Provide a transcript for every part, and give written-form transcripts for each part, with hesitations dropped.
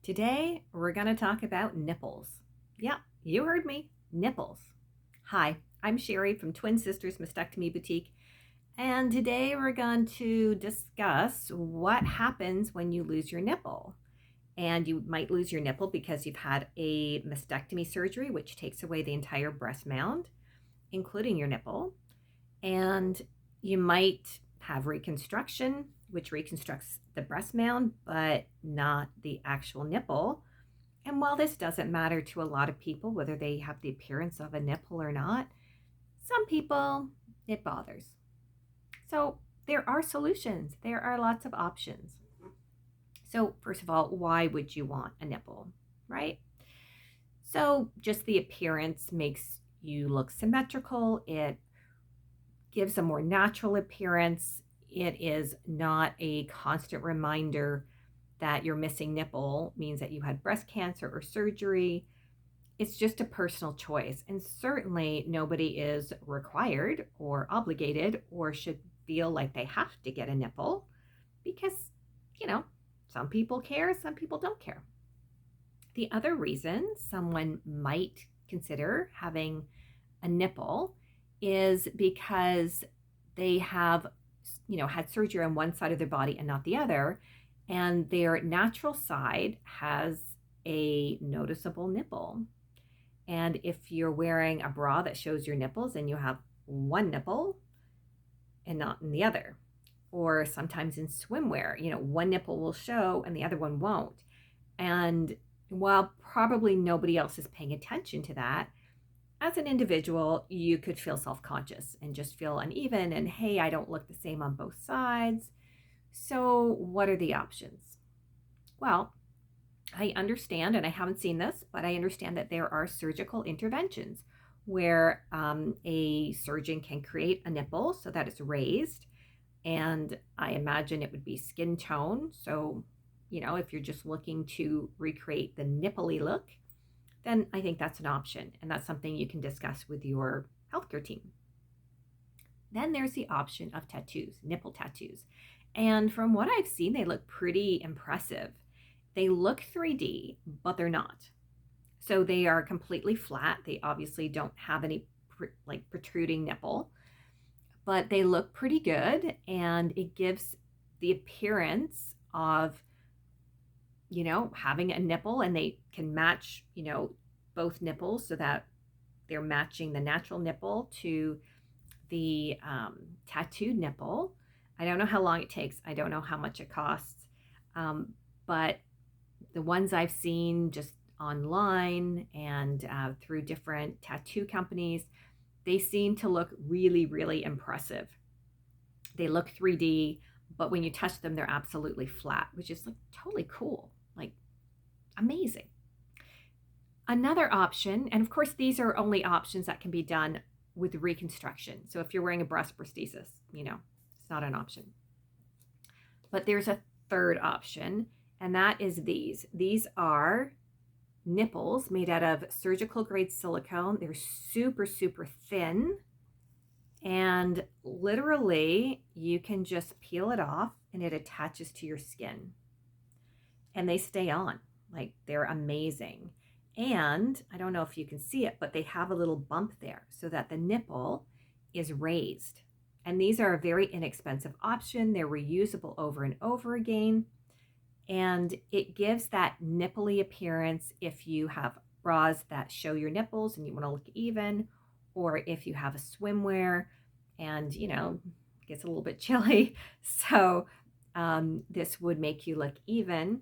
Today, we're going to talk about nipples. Yeah, you heard me, nipples. Hi, I'm Sherry from Twin Sisters Mastectomy Boutique, and today we're going to discuss what happens when you lose your nipple. And you might lose your nipple because you've had a mastectomy surgery, which takes away the entire breast mound, including your nipple. And you might have reconstruction, which reconstructs the breast mound, but not the actual nipple. And while this doesn't matter to a lot of people, whether they have the appearance of a nipple or not, some people it bothers. So there are solutions. There are lots of options. So first of all, why would you want a nipple, right? So just the appearance makes you look symmetrical. It gives a more natural appearance. It is not a constant reminder that your missing nipple means that you had breast cancer or surgery. It's just a personal choice. And certainly nobody is required or obligated or should feel like they have to get a nipple because, some people care, some people don't care. The other reason someone might consider having a nipple is because they have, had surgery on one side of their body and not the other, and their natural side has a noticeable nipple. And if you're wearing a bra that shows your nipples and you have one nipple and not in the other, or sometimes in swimwear, one nipple will show and the other one won't. And while probably nobody else is paying attention to that, as an individual, you could feel self-conscious and just feel uneven and, hey, I don't look the same on both sides. So what are the options? Well, I understand, and I haven't seen this, but I understand that there are surgical interventions where a surgeon can create a nipple so that it's raised. And I imagine it would be skin tone. So, if you're just looking to recreate the nipple-y look, then I think that's an option. And that's something you can discuss with your healthcare team. Then there's the option of tattoos, nipple tattoos. And from what I've seen, they look pretty impressive. They look 3D, but they're not. So they are completely flat. They obviously don't have any protruding nipple, but they look pretty good. And it gives the appearance of having a nipple, and they can match, both nipples so that they're matching the natural nipple to the tattooed nipple. I don't know how long it takes. I don't know how much it costs. But the ones I've seen just online and through different tattoo companies, they seem to look really, really impressive. They look 3D, but when you touch them, they're absolutely flat, which is totally cool, amazing. Another option, and of course, these are only options that can be done with reconstruction. So if you're wearing a breast prosthesis, it's not an option. But there's a third option, and that is these. These are nipples made out of surgical grade silicone. They're super, super thin. And literally, you can just peel it off and it attaches to your skin. And they stay on. They're amazing. And I don't know if you can see it, but they have a little bump there so that the nipple is raised. And these are a very inexpensive option. They're reusable over and over again. And it gives that nipple-y appearance if you have bras that show your nipples and you want to look even, or if you have a swimwear and, it gets a little bit chilly. So this would make you look even.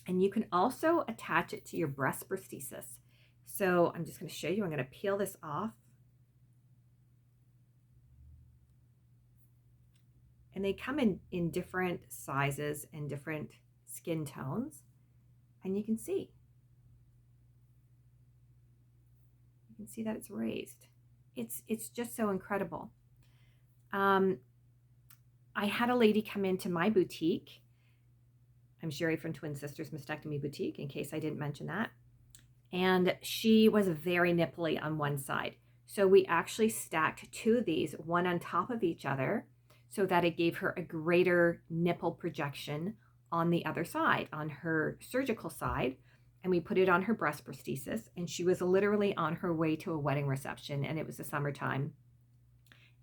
And you can also attach it to your breast prosthesis. So I'm just going to show you. I'm going to peel this off. And they come in different sizes and different skin tones. And you can see. You can see that it's raised. It's just so incredible. I had a lady come into my boutique. I'm Sherry from Twin Sisters Mastectomy Boutique, in case I didn't mention that. And she was very nipply on one side. So we actually stacked two of these, one on top of each other, so that it gave her a greater nipple projection on the other side, on her surgical side, and we put it on her breast prosthesis. And she was literally on her way to a wedding reception, and it was the summertime.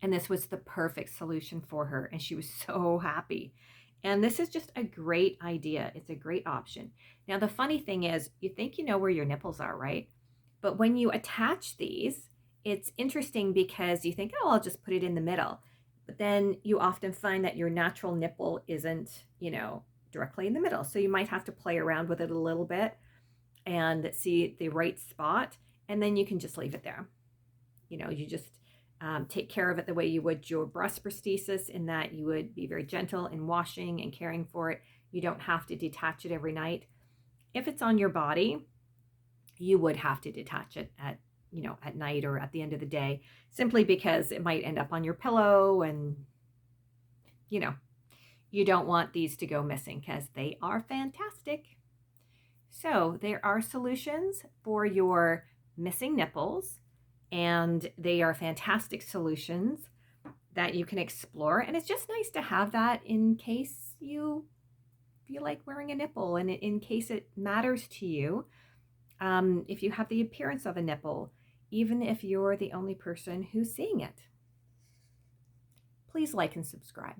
And this was the perfect solution for her, and she was so happy. And this is just a great idea. It's a great option. Now, the funny thing is, you think you know where your nipples are, right? But when you attach these, it's interesting because you think, oh, I'll just put it in the middle. But then you often find that your natural nipple isn't, directly in the middle. So you might have to play around with it a little bit and see the right spot. And then you can just leave it there. You just take care of it the way you would your breast prosthesis, in that you would be very gentle in washing and caring for it. You don't have to detach it every night. If it's on your body, you would have to detach it at night or at the end of the day, simply because it might end up on your pillow, and you don't want these to go missing because they are fantastic. So there are solutions for your missing nipples, and they are fantastic solutions that you can explore. And it's just nice to have that in case you feel like wearing a nipple, and in case it matters to you. If you have the appearance of a nipple, even if you're the only person who's seeing it. Please like and subscribe.